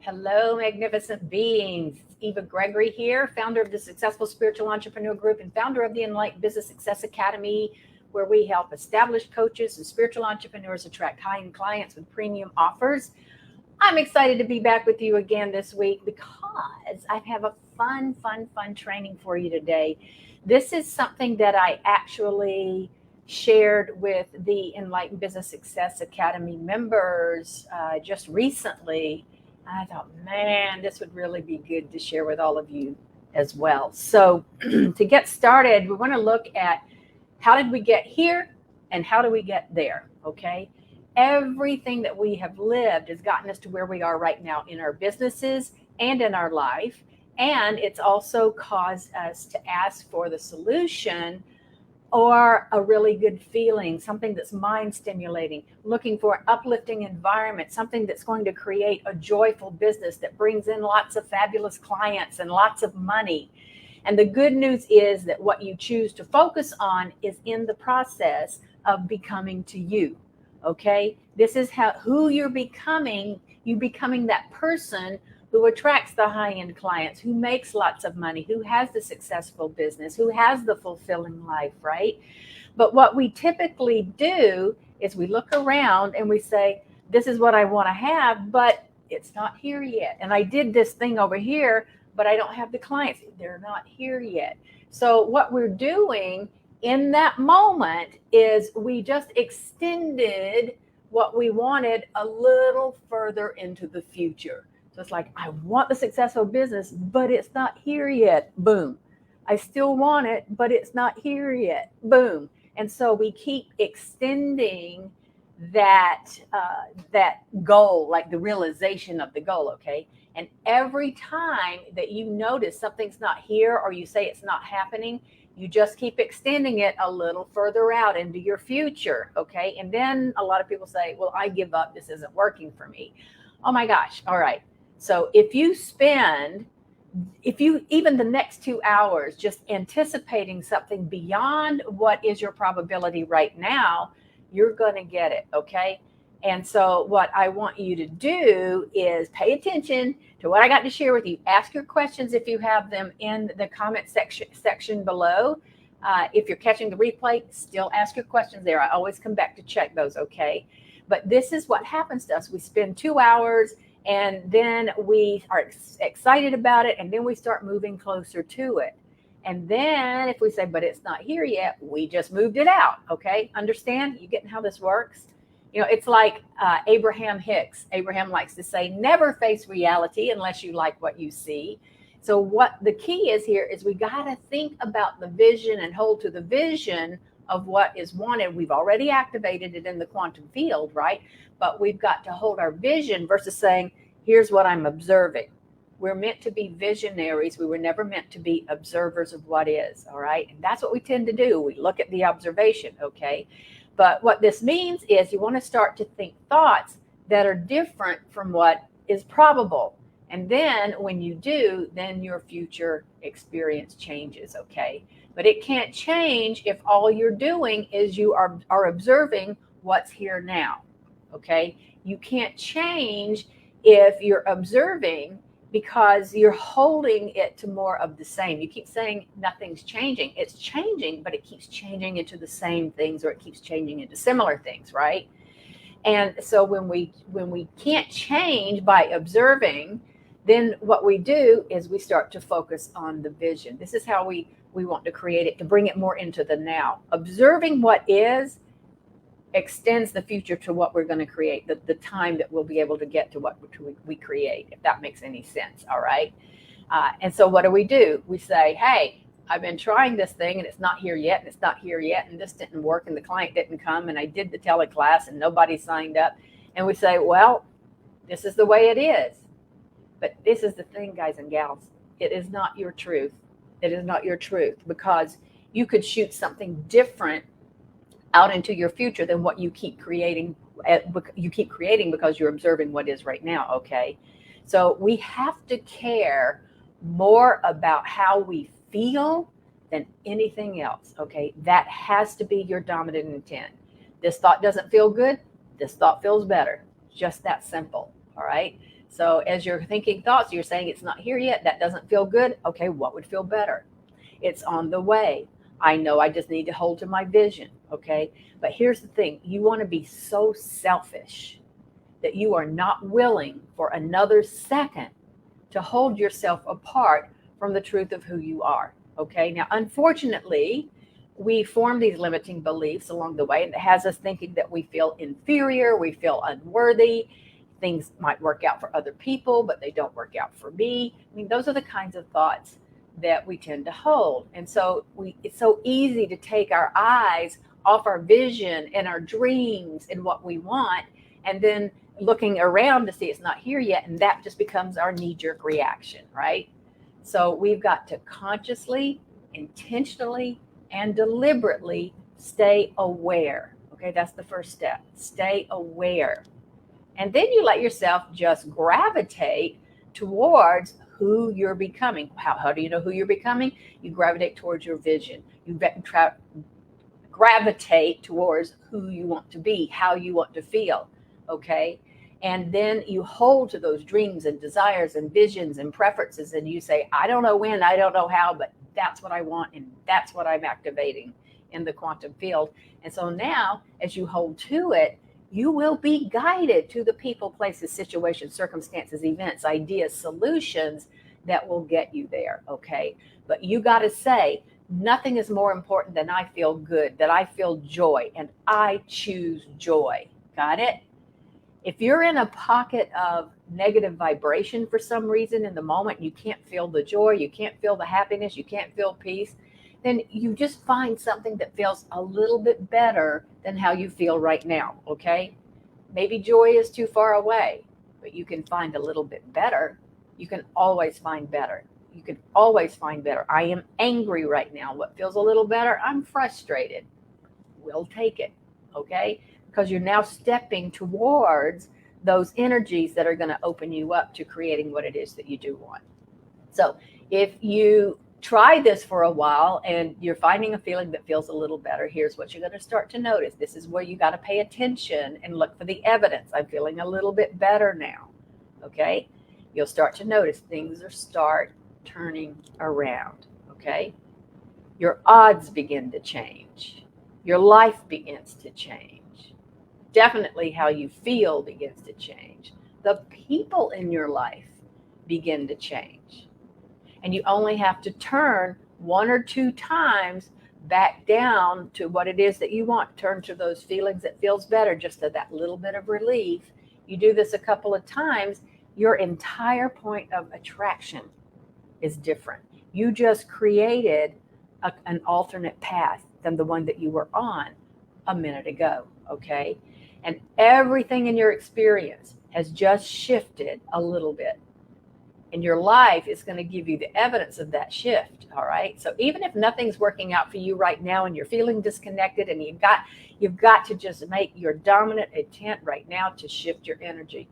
Hello, magnificent beings. It's Eva Gregory here, founder of the Successful Spiritual Entrepreneur Group and founder of the Enlightened Business Success Academy, where we help established coaches and spiritual entrepreneurs attract high-end clients with premium offers. I'm excited to be back with you again this week because I have a fun training for you today. This is something that I actually shared with the Enlightened Business Success Academy members just recently. I thought, man, this would really be good to share with all of you as well. So to get started, we want to look at how did we get here and how do we get there, okay? Everything that we have lived has gotten us to where we are right now in our businesses and in our life. And it's also caused us to ask for the solution or a really good feeling, something that's mind stimulating, looking for an uplifting environment, something that's going to create a joyful business that brings in lots of fabulous clients and lots of money. And the good news is that what you choose to focus on is in the process of becoming to you. Okay, this is who you're becoming. You becoming that person who attracts the high-end clients, who makes lots of money, who has the successful business, who has the fulfilling life, right? But what we typically do is we look around and we say, this is what I want to have, but it's not here yet. And I did this thing over here, but I don't have the clients. They're not here yet. So what we're doing in that moment is we just extended what we wanted a little further into the future. So it's like, I want the successful business, but it's not here yet. Boom. I still want it, but it's not here yet. Boom. And so we keep extending that goal, like the realization of the goal, okay? And every time that you notice something's not here or you say it's not happening, you just keep extending it a little further out into your future, okay? And then a lot of people say, well, I give up. This isn't working for me. Oh my gosh. All right. So if you even the next 2 hours just anticipating something beyond what is your probability right now, you're going to get it, okay? And so what I want you to do is pay attention to what I got to share with you. Ask your questions if you have them in the comment section below. If you're catching the replay, still ask your questions there. I always come back to check those, okay? But this is what happens to us. We spend 2 hours and then we are excited about it, and then we start moving closer to it. And then if we say, but it's not here yet, we just moved it out, okay? Understand? You getting how this works? You know, it's like Abraham Hicks. Abraham likes to say, never face reality unless you like what you see. So what the key is here is we got to think about the vision and hold to the vision of what is wanted. We've already activated it in the quantum field, right? But we've got to hold our vision versus saying, here's what I'm observing. We're meant to be visionaries. We were never meant to be observers of what is, all right? And that's what we tend to do. We look at the observation, okay? But what this means is you want to start to think thoughts that are different from what is probable. And then when you do, then your future experience changes, okay? But it can't change if all you're doing is you are observing what's here now, okay? You can't change if you're observing because you're holding it to more of the same. You keep saying nothing's changing. It's changing, but it keeps changing into the same things, or it keeps changing into similar things, right? And so when we can't change by observing, then what we do is we start to focus on the vision. This is how we want to create it, to bring it more into the now. Observing what is extends the future to what we're going to create, the time that we'll be able to get to what we create, if that makes any sense, all right? And so what do? We say, hey, I've been trying this thing and it's not here yet, and it's not here yet, and this didn't work, and the client didn't come, and I did the teleclass and nobody signed up. And we say, well, this is the way it is. But this is the thing, guys and gals, it is not your truth. It is not your truth, because you could shoot something different out into your future than what you keep creating. You keep creating because you're observing what is right now, okay? So we have to care more about how we feel than anything else, okay? That has to be your dominant intent. This thought doesn't feel good. This thought feels better. Just that simple, all right? So as you're thinking thoughts, you're saying it's not here yet. That doesn't feel good. Okay, what would feel better? It's on the way. I know I just need to hold to my vision. Okay. But here's the thing. You want to be so selfish that you are not willing for another second to hold yourself apart from the truth of who you are. Okay. Now, unfortunately, we form these limiting beliefs along the way, and it has us thinking that we feel inferior, we feel unworthy. Things might work out for other people, but they don't work out for me. I mean, those are the kinds of thoughts that we tend to hold. And so it's so easy to take our eyes off our vision and our dreams and what we want, and then looking around to see it's not here yet. And that just becomes our knee-jerk reaction, right? So we've got to consciously, intentionally, and deliberately stay aware. Okay, that's the first step. Stay aware. And then you let yourself just gravitate towards who you're becoming. How do you know who you're becoming? You gravitate towards your vision. You gravitate towards who you want to be, how you want to feel. Okay. And then you hold to those dreams and desires and visions and preferences, and you say, I don't know when, I don't know how, but that's what I want, and that's what I'm activating in the quantum field. And so now, as you hold to it, you will be guided to the people, places, situations, circumstances, events, ideas, solutions that will get you there. Okay. But you got to say, nothing is more important than I feel good, that I feel joy, and I choose joy. Got it? If you're in a pocket of negative vibration for some reason in the moment, you can't feel the joy, you can't feel the happiness, you can't feel peace, then you just find something that feels a little bit better than how you feel right now, okay? Maybe joy is too far away, but you can find a little bit better. You can always find better. You can always find better. I am angry right now. What feels a little better? I'm frustrated. We'll take it, okay? Because you're now stepping towards those energies that are going to open you up to creating what it is that you do want. So if you try this for a while and you're finding a feeling that feels a little better, here's what you're going to start to notice. This is where you got to pay attention and look for the evidence. I'm feeling a little bit better now. Okay. You'll start to notice things start turning around. Okay. Your odds begin to change. Your life begins to change. Definitely how you feel begins to change. The people in your life begin to change. And you only have to turn 1 or 2 times back down to what it is that you want. Turn to those feelings that feels better, just to that little bit of relief. You do this a couple of times, your entire point of attraction is different. You just created an alternate path than the one that you were on a minute ago, okay? And everything in your experience has just shifted a little bit. And your life is going to give you the evidence of that shift, all right? So even if nothing's working out for you right now and you're feeling disconnected, and you've got to just make your dominant intent right now to shift your energy.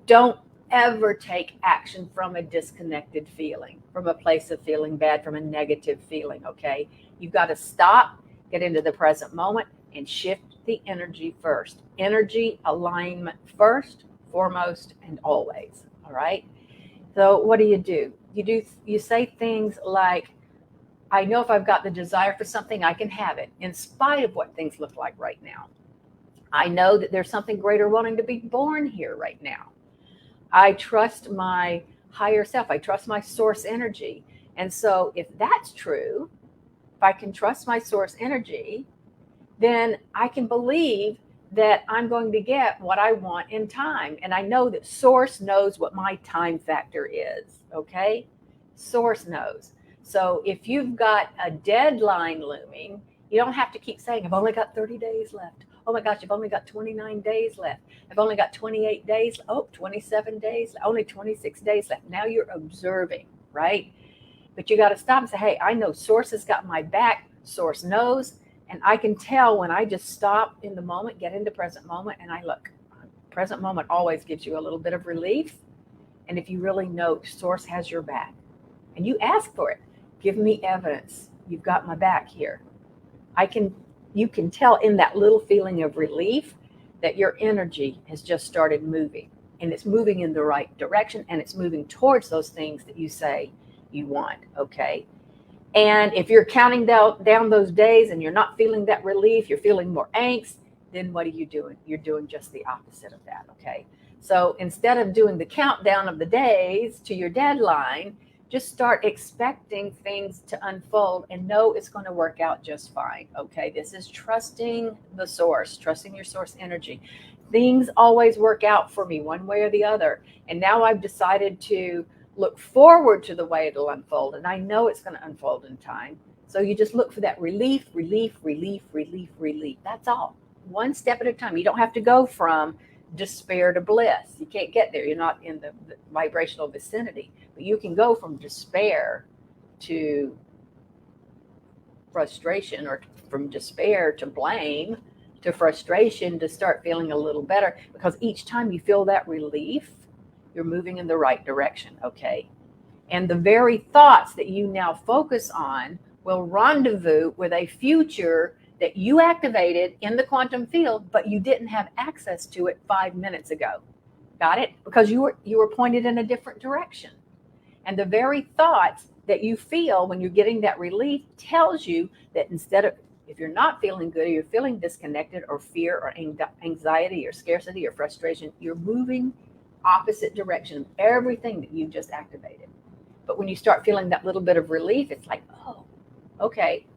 Don't ever take action from a disconnected feeling, from a place of feeling bad, from a negative feeling, okay? You've got to stop, get into the present moment, and shift the energy first. Energy alignment first, foremost, and always, all right? So what do? You say things like, I know if I've got the desire for something, I can have it, in spite of what things look like right now. I know that there's something greater wanting to be born here right now. I trust my higher self. I trust my source energy. And so if that's true, if I can trust my source energy, then I can believe that I'm going to get what I want in time. And I know that source knows what my time factor is, okay? Source knows. So if you've got a deadline looming, you don't have to keep saying, I've only got 30 days left. Oh my gosh, I've only got 29 days left. I've only got 28 days. Oh, 27 days, only 26 days left. Now you're observing, right? But you got to stop and say, hey, I know source has got my back. Source knows. And I can tell when I just stop in the moment, get into present moment, and I look. Present moment always gives you a little bit of relief. And if you really know source has your back, and you ask for it, give me evidence. You've got my back here. You can tell in that little feeling of relief that your energy has just started moving. and it's moving in the right direction, and it's moving towards those things that you say you want, okay? And if you're counting down those days and you're not feeling that relief, you're feeling more angst, then what are you doing? You're doing just the opposite of that, okay? So instead of doing the countdown of the days to your deadline, just start expecting things to unfold and know it's going to work out just fine, okay? This is trusting the source, trusting your source energy. Things always work out for me one way or the other. And now I've decided to look forward to the way it'll unfold. And I know it's going to unfold in time. So you just look for that relief, relief, relief, relief, relief. That's all. One step at a time. You don't have to go from despair to bliss. You can't get there. You're not in the vibrational vicinity. But you can go from despair to frustration, or from despair to blame, to frustration, to start feeling a little better. Because each time you feel that relief, you're moving in the right direction, okay? And the very thoughts that you now focus on will rendezvous with a future that you activated in the quantum field, but you didn't have access to it 5 minutes ago. Got it? Because you were pointed in a different direction. And the very thoughts that you feel when you're getting that relief tells you that instead of, if you're not feeling good, or you're feeling disconnected, or fear, or anxiety, or scarcity, or frustration, you're moving opposite direction of everything that you just activated. But when you start feeling that little bit of relief, it's like, oh, okay,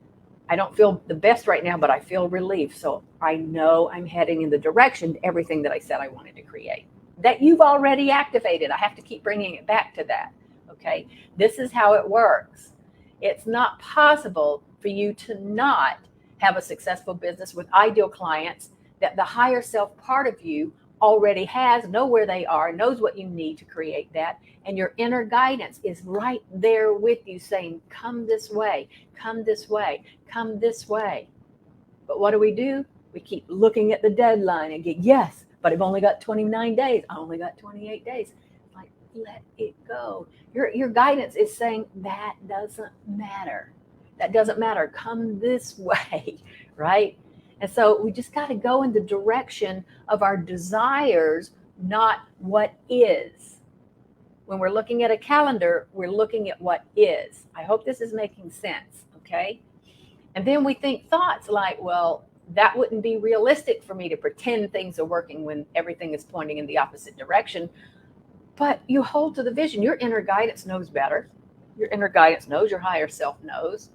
I don't feel the best right now, but I feel relief. So I know I'm heading in the direction to everything that I said I wanted to create, that you've already activated. I have to keep bringing it back to that. Okay, this is how it works. It's not possible for you to not have a successful business with ideal clients that the higher self part of you already has, know where they are, knows what you need to create that. And your inner guidance is right there with you saying, come this way, come this way, come this way. But what do? We keep looking at the deadline and get, yes, but I've only got 29 days. I only got 28 days. Like, let it go. Your guidance is saying that doesn't matter. That doesn't matter. Come this way, right? And so we just got to go in the direction of our desires, not what is. When we're looking at a calendar, we're looking at what is. I hope this is making sense, okay? And then we think thoughts like, well, that wouldn't be realistic for me to pretend things are working when everything is pointing in the opposite direction. But you hold to the vision. Your inner guidance knows better. Your inner guidance knows, your higher self knows.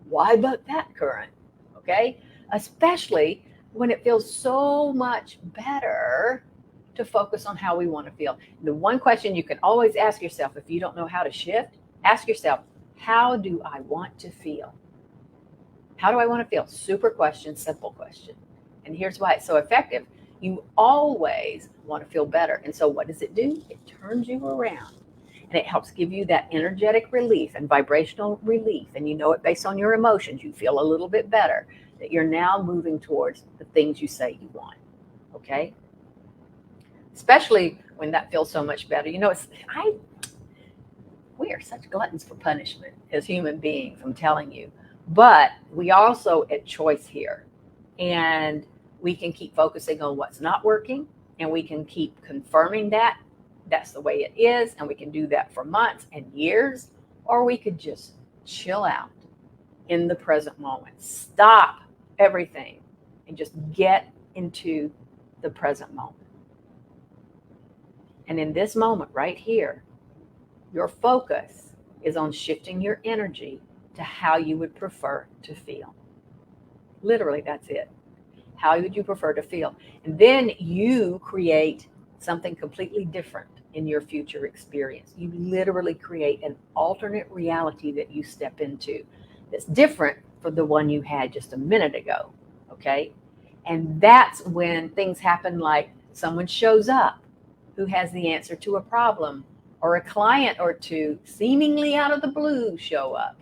Why buck that current, okay? Especially when it feels so much better to focus on how we want to feel. The one question you can always ask yourself if you don't know how to shift, ask yourself, how do I want to feel? How do I want to feel? Super question, simple question. And here's why it's so effective. You always want to feel better. And so what does it do? It turns you around. And it helps give you that energetic relief and vibrational relief. And you know it based on your emotions. You feel a little bit better, that you're now moving towards the things you say you want. Okay? Especially when that feels so much better. You know, we are such gluttons for punishment as human beings, I'm telling you. But we also at choice here. And we can keep focusing on what's not working. And we can keep confirming that that's the way it is. And we can do that for months and years. Or we could just chill out in the present moment. Stop everything and just get into the present moment. And in this moment right here, your focus is on shifting your energy to how you would prefer to feel. Literally, that's it. How would you prefer to feel? And then you create something completely different in your future experience. You literally create an alternate reality that you step into that's different from the one you had just a minute ago, okay? And that's when things happen, like someone shows up who has the answer to a problem, or a client or two seemingly out of the blue show up.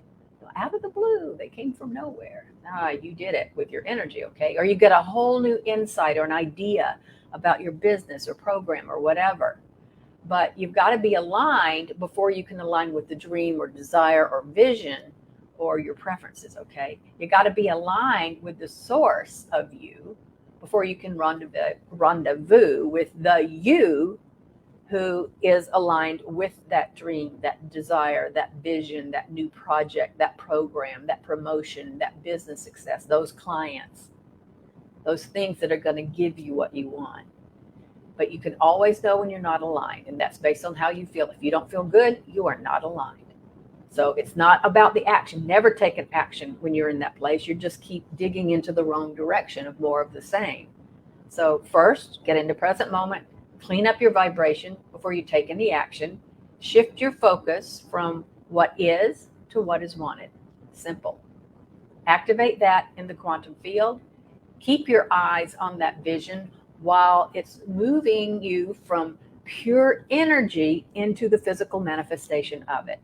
Out of the blue, they came from nowhere. You did it with your energy, okay? Or you get a whole new insight or an idea about your business or program or whatever. But you've got to be aligned before you can align with the dream or desire or vision or your preferences, okay? You got to be aligned with the source of you before you can rendezvous with the you who is aligned with that dream, that desire, that vision, that new project, that program, that promotion, that business success, those clients, those things that are going to give you what you want. But you can always know when you're not aligned, and that's based on how you feel. If you don't feel good, you are not aligned. So it's not about the action. Never take an action when you're in that place. You just keep digging into the wrong direction of more of the same. So first, get into present moment, clean up your vibration before you take any action. Shift your focus from what is to what is wanted. Simple. Activate that in the quantum field. Keep your eyes on that vision while it's moving you from pure energy into the physical manifestation of it.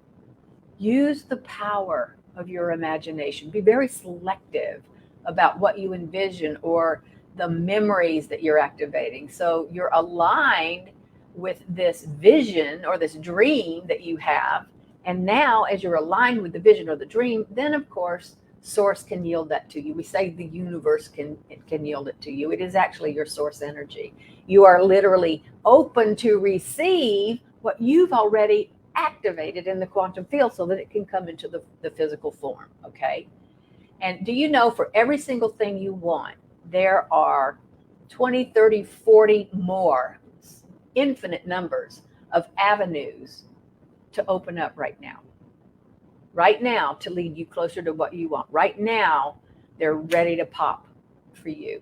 Use the power of your imagination. Be very selective about what you envision or the memories that you're activating. So you're aligned with this vision or this dream that you have. And now as you're aligned with the vision or the dream, then of course, source can yield that to you. We say the universe can yield it to you. It is actually your source energy. You are literally open to receive what you've already activated in the quantum field so that it can come into the physical form, okay? And do you know for every single thing you want, there are 20, 30, 40 more, infinite numbers of avenues to open up right now. Right now to lead you closer to what you want. Right now, they're ready to pop for you.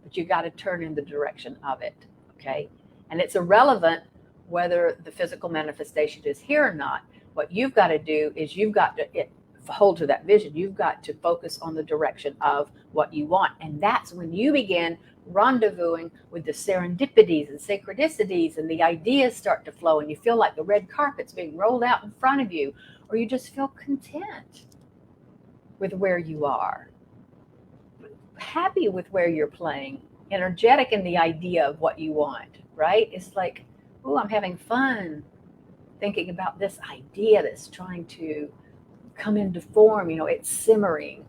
But you got to turn in the direction of it, okay? And it's irrelevant whether the physical manifestation is here or not. What you've got to do is you've got to hold to that vision. You've got to focus on the direction of what you want. And that's when you begin rendezvousing with the serendipities and synchronicities, and the ideas start to flow, and you feel like the red carpet's being rolled out in front of you, or you just feel content with where you are, happy with where you're playing, energetic in the idea of what you want, right? It's like, oh, I'm having fun thinking about this idea that's trying to come into form. It's simmering.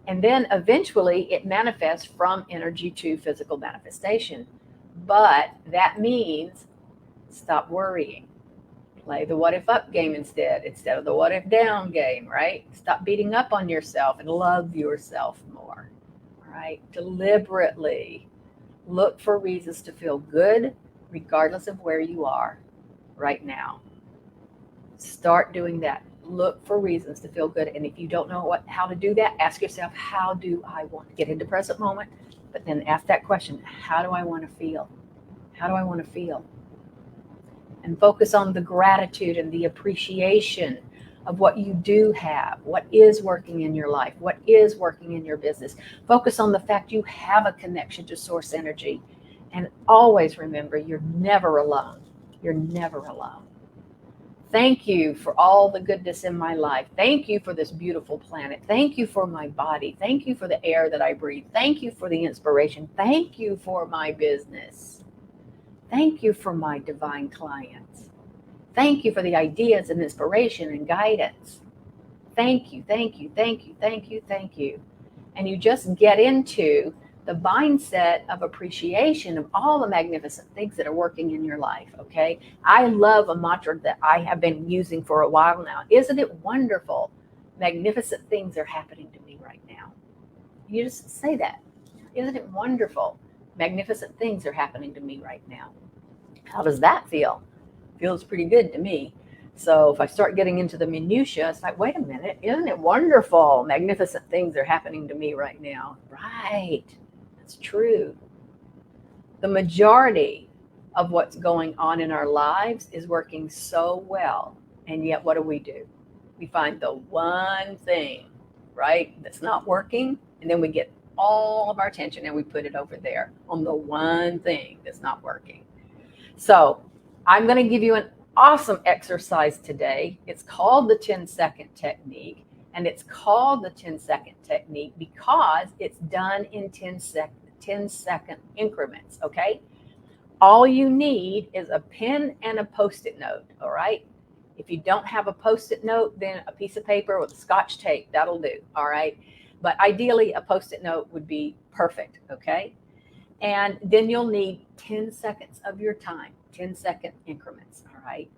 And then eventually it manifests from energy to physical manifestation. But that means stop worrying. Play the what if up game instead of the what if down game, right? Stop beating up on yourself and love yourself more, right? Deliberately look for reasons to feel good regardless of where you are right now. Start doing that. Look for reasons to feel good. And if you don't know how to do that, ask yourself, how do I want to get into present moment? But then ask that question, how do I want to feel? How do I want to feel? And focus on the gratitude and the appreciation of what you do have, what is working in your life, what is working in your business. Focus on the fact you have a connection to source energy. And always remember, you're never alone. You're never alone. Thank you for all the goodness in my life. Thank you for this beautiful planet. Thank you for my body. Thank you for the air that I breathe. Thank you for the inspiration. Thank you for my business. Thank you for my divine clients. Thank you for the ideas and inspiration and guidance. Thank you, thank you, thank you, thank you, thank you. And you just get into the mindset of appreciation of all the magnificent things that are working in your life, okay? I love a mantra that I have been using for a while now. Isn't it wonderful? Magnificent things are happening to me right now. You just say that. Isn't it wonderful? Magnificent things are happening to me right now. How does that feel? Feels pretty good to me. So if I start getting into the minutiae, it's like, wait a minute, isn't it wonderful? Magnificent things are happening to me right now. Right. That's true. The majority of what's going on in our lives is working so well. And yet what do? We find the one thing, right, that's not working. And then we get all of our attention and we put it over there on the one thing that's not working. So I'm going to give you an awesome exercise today. It's called the 10-second technique. And it's called the 10-second technique because it's done in 10-second increments, okay? All you need is a pen and a Post-it note, all right? If you don't have a Post-it note, then a piece of paper with Scotch tape, that'll do, all right? But ideally, a Post-it note would be perfect, okay? And then you'll need 10 seconds of your time. 10-second increments, all right?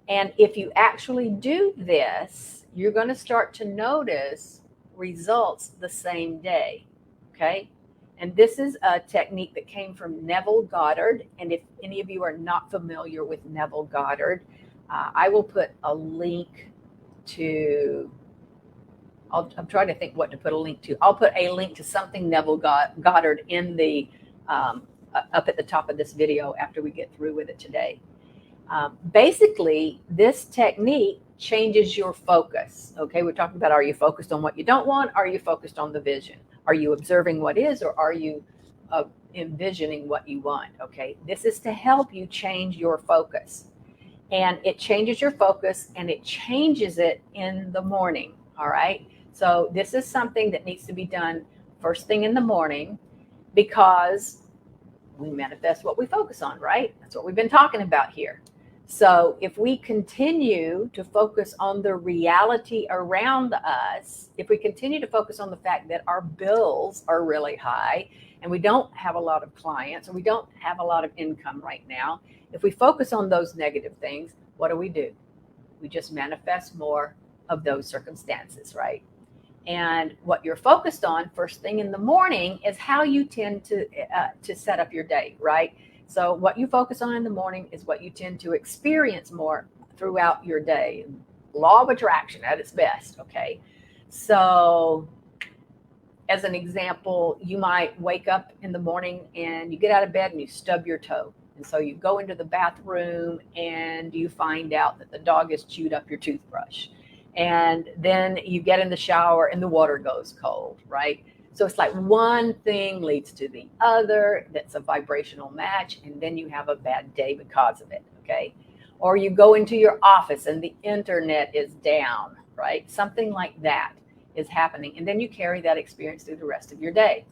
And if you actually do this, you're going to start to notice results the same day, okay? And this is a technique that came from Neville Goddard. And if any of you are not familiar with Neville Goddard, I will put a link to, I'm trying to think what to put a link to. I'll put a link to something Neville Goddard in the, up at the top of this video after we get through with it today. Basically, this technique changes your focus. Okay, we're talking about, are you focused on what you don't want? Are you focused on the vision? Are you observing what is, or are you envisioning what you want? Okay, this is to help you change your focus. And it changes your focus, and it changes it in the morning. All right, so this is something that needs to be done first thing in the morning, because we manifest what we focus on, right? That's what we've been talking about here. So if we continue to focus on the reality around us, if we continue to focus on the fact that our bills are really high and we don't have a lot of clients, or we don't have a lot of income right now, if we focus on those negative things, what do? We just manifest more of those circumstances, right? And what you're focused on first thing in the morning is how you tend to set up your day, right? So what you focus on in the morning is what you tend to experience more throughout your day. Law of attraction at its best, okay? So as an example, you might wake up in the morning and you get out of bed and you stub your toe. And so you go into the bathroom and you find out that the dog has chewed up your toothbrush. And then you get in the shower and the water goes cold, right? So it's like one thing leads to the other. That's a vibrational match. And then you have a bad day because of it, okay? Or you go into your office and the internet is down, right? Something like that is happening. And then you carry that experience through the rest of your day.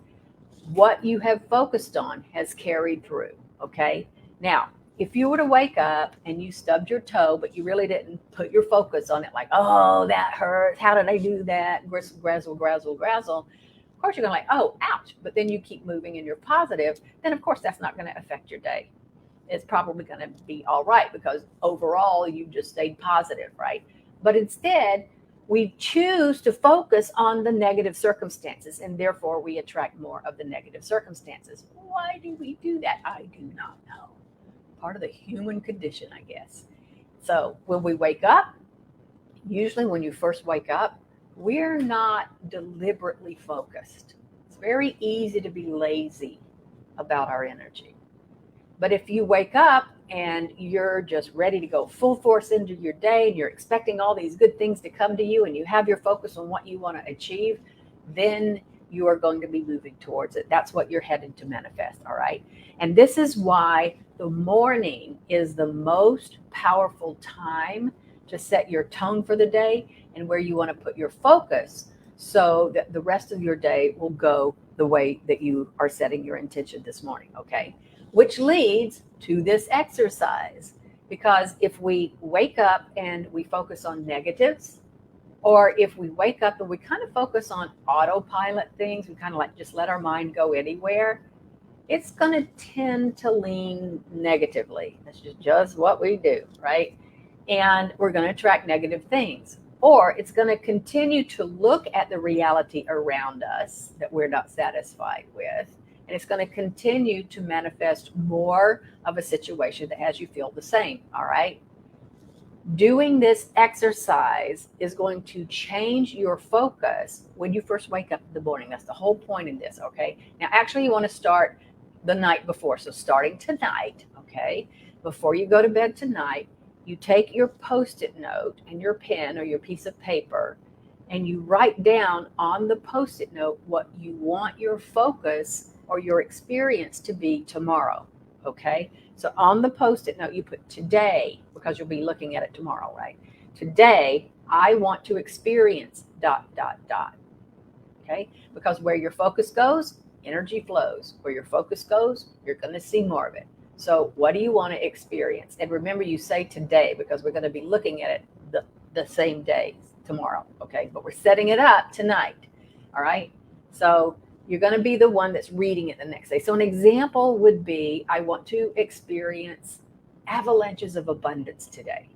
What you have focused on has carried through, okay? Now, if you were to wake up and you stubbed your toe, but you really didn't put your focus on it, like, oh, that hurts. How did I do that? Grazzle, grazzle, grazzle. Of course, you're going to like, oh, ouch. But then you keep moving and you're positive. Then, of course, that's not going to affect your day. It's probably going to be all right because overall you just stayed positive, right? But instead, we choose to focus on the negative circumstances, and therefore we attract more of the negative circumstances. Why do we do that? I do not know. Part of the human condition, I guess. So when we wake up, usually when you first wake up, we're not deliberately focused. It's very easy to be lazy about our energy. But if you wake up and you're just ready to go full force into your day and you're expecting all these good things to come to you and you have your focus on what you want to achieve, then you are going to be moving towards it. That's what you're headed to manifest, all right? And this is why the morning is the most powerful time to set your tone for the day and where you want to put your focus so that the rest of your day will go the way that you are setting your intention this morning, okay? Which leads to this exercise, because if we wake up and we focus on negatives, or if we wake up and we kind of focus on autopilot things, we kind of like just let our mind go anywhere, it's going to tend to lean negatively. That's just what we do, right? And we're going to attract negative things. Or it's going to continue to look at the reality around us that we're not satisfied with. And it's going to continue to manifest more of a situation that has you feel the same, all right? Doing this exercise is going to change your focus when you first wake up in the morning. That's the whole point in this, okay? Now, actually, you want to start the night before. So starting tonight, okay, before you go to bed tonight, you take your Post-it note and your pen or your piece of paper, and you write down on the Post-it note what you want your focus or your experience to be tomorrow, okay? So on the Post-it note, you put today, because you'll be looking at it tomorrow, right? Today, I want to experience ... Okay? Because where your focus goes, energy flows. Where your focus goes, you're going to see more of it. So what do you want to experience? And remember, you say today, because we're going to be looking at it the same day tomorrow, okay? But we're setting it up tonight, all right? So you're going to be the one that's reading it the next day. So an example would be, I want to experience avalanches of abundance today.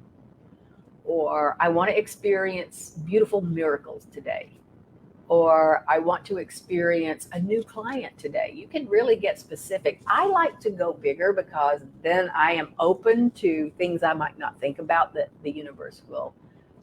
Or I want to experience beautiful miracles today. Or I want to experience a new client today. You can really get specific. I like to go bigger because then I am open to things I might not think about that the universe will,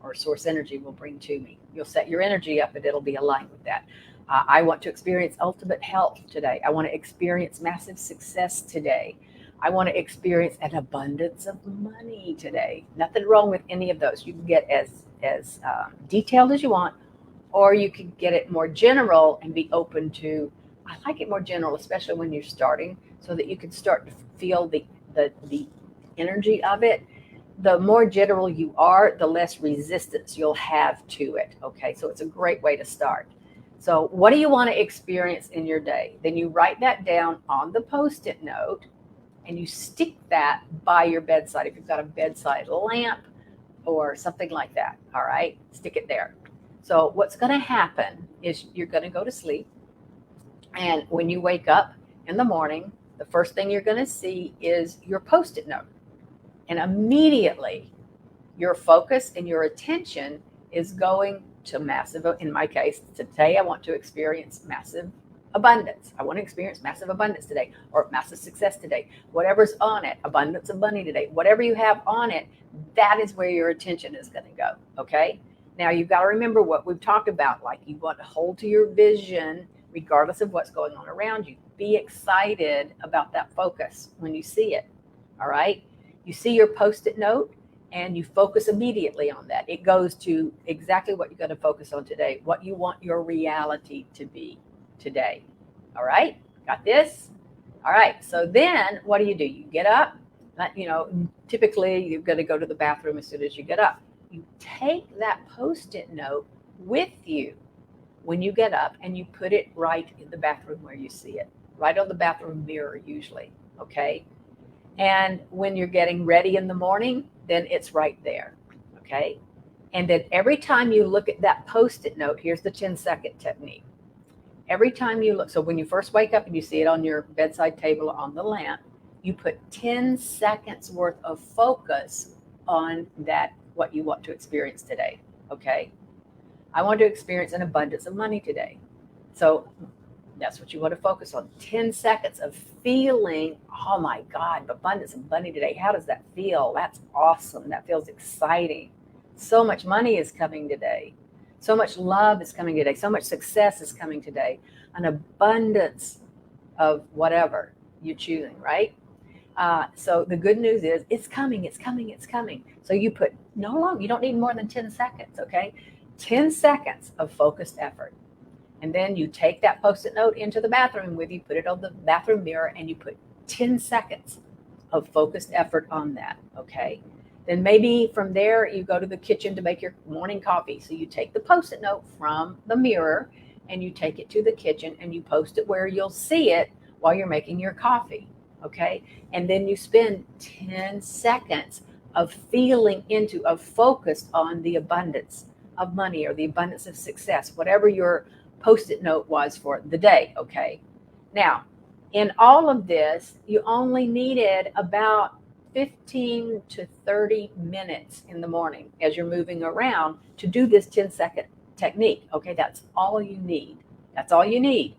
or source energy will bring to me. You'll set your energy up and it'll be aligned with that. I want to experience ultimate health today. I want to experience massive success today. I want to experience an abundance of money today. Nothing wrong with any of those. You can get as detailed as you want, or you can get it more general and be open to. I like it more general, especially when you're starting, so that you can start to feel the energy of it. The more general you are, the less resistance you'll have to it. Okay, so it's a great way to start. So what do you want to experience in your day? Then you write that down on the Post-it note and you stick that by your bedside. If you've got a bedside lamp or something like that, all right, stick it there. So what's going to happen is you're going to go to sleep. And when you wake up in the morning, the first thing you're going to see is your Post-it note. And immediately your focus and your attention is going to massive, in my case, today I want to experience massive abundance. I want to experience massive abundance today, or massive success today. Whatever's on it, abundance of money today, whatever you have on it, that is where your attention is going to go. Okay. Now you've got to remember what we've talked about. Like, you want to hold to your vision regardless of what's going on around you. Be excited about that focus when you see it. All right. You see your Post-it note and you focus immediately on that. It goes to exactly what you're going to focus on today, what you want your reality to be today. All right. Got this? All right. So then what do? You get up. Typically you're going to go to the bathroom as soon as you get up. You take that Post-it note with you when you get up and you put it right in the bathroom where you see it, right on the bathroom mirror usually. Okay. And when you're getting ready in the morning, then it's right there. Okay. And then every time you look at that Post-it note, here's the 10-second technique. Every time you look, so when you first wake up and you see it on your bedside table on the lamp, you put 10 seconds worth of focus on that, what you want to experience today. Okay. I want to experience an abundance of money today. So that's what you want to focus on. 10 seconds of feeling, oh my God, abundance of money today. How does that feel? That's awesome. That feels exciting. So much money is coming today. So much love is coming today. So much success is coming today. An abundance of whatever you're choosing, right? So the good news is it's coming, it's coming, it's coming. So you put you don't need more than 10 seconds, okay? 10 seconds of focused effort. And then you take that Post-it note into the bathroom with you, put it on the bathroom mirror, and you put 10 seconds of focused effort on that, okay? Then maybe from there, you go to the kitchen to make your morning coffee. So you take the Post-it note from the mirror and you take it to the kitchen and you post it where you'll see it while you're making your coffee, okay? And then you spend 10 seconds of focused on the abundance of money or the abundance of success, whatever your Post-it note was for the day, okay? Now, in all of this, you only needed about 15 to 30 minutes in the morning as you're moving around to do this 10-second technique, okay? That's all you need. That's all you need.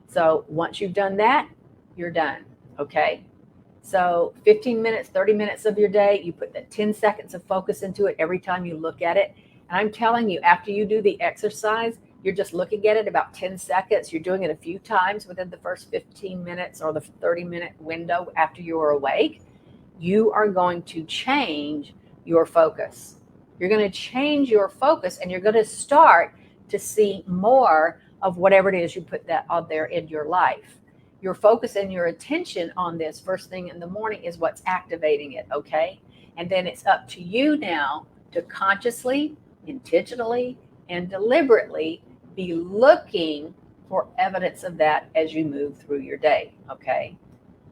So once you've done that, you're done, okay? So 15 minutes, 30 minutes of your day, you put the 10 seconds of focus into it every time you look at it. And I'm telling you, after you do the exercise, you're just looking at it about 10 seconds. You're doing it a few times within the first 15 minutes or the 30-minute window after you're awake. You are going to change your focus. You're going to change your focus and you're going to start to see more of whatever it is you put that out there in your life. Your focus and your attention on this first thing in the morning is what's activating it, okay? And then it's up to you now to consciously, intentionally, and deliberately be looking for evidence of that as you move through your day, okay?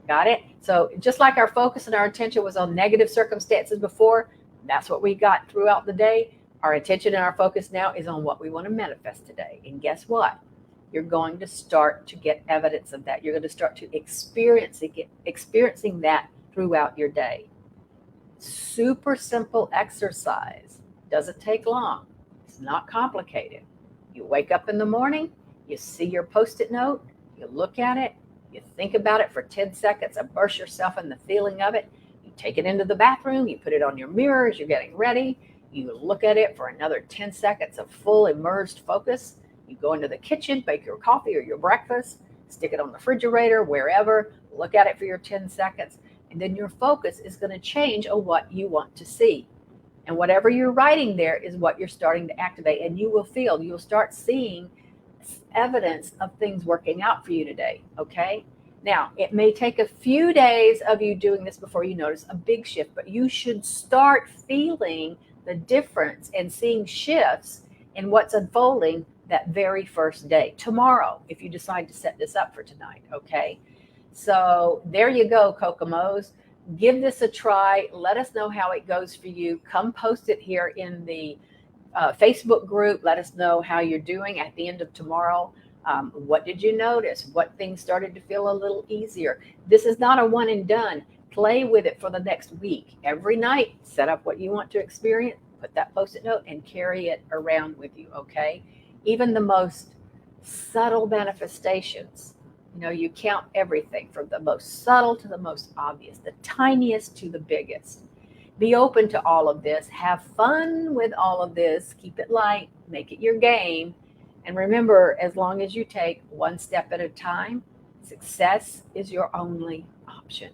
Got it? So just like our focus and our attention was on negative circumstances before, that's what we got throughout the day. Our attention and our focus now is on what we want to manifest today. And guess what? You're going to start to get evidence of that. You're going to start to experiencing that throughout your day. super simple exercise. Doesn't take long. It's not complicated. You wake up in the morning, you see your Post-it note, you look at it, you think about it for 10 seconds, immerse yourself in the feeling of it. You take it into the bathroom, you put it on your mirror as you're getting ready. You look at it for another 10 seconds of full immersed focus. You go into the kitchen, bake your coffee or your breakfast, stick it on the refrigerator, wherever, look at it for your 10 seconds. And then your focus is going to change on what you want to see. And whatever you're writing there is what you're starting to activate. And you'll start seeing evidence of things working out for you today. Okay. Now, it may take a few days of you doing this before you notice a big shift, but you should start feeling the difference and seeing shifts in what's unfolding that very first day, tomorrow, if you decide to set this up for tonight. Okay. So there you go, Kokomo's. Give this a try. Let us know how it goes for you. Come post it here in the Facebook group. Let us know how you're doing at the end of tomorrow. What did you notice? What things started to feel a little easier? This is not a one and done. Play with it for the next week. Every night, set up what you want to experience, put that Post-it note and carry it around with you, okay? Even the most subtle manifestations, you count everything from the most subtle to the most obvious, the tiniest to the biggest. Be open to all of this. Have fun with all of this. Keep it light. Make it your game. And remember, as long as you take one step at a time, success is your only option.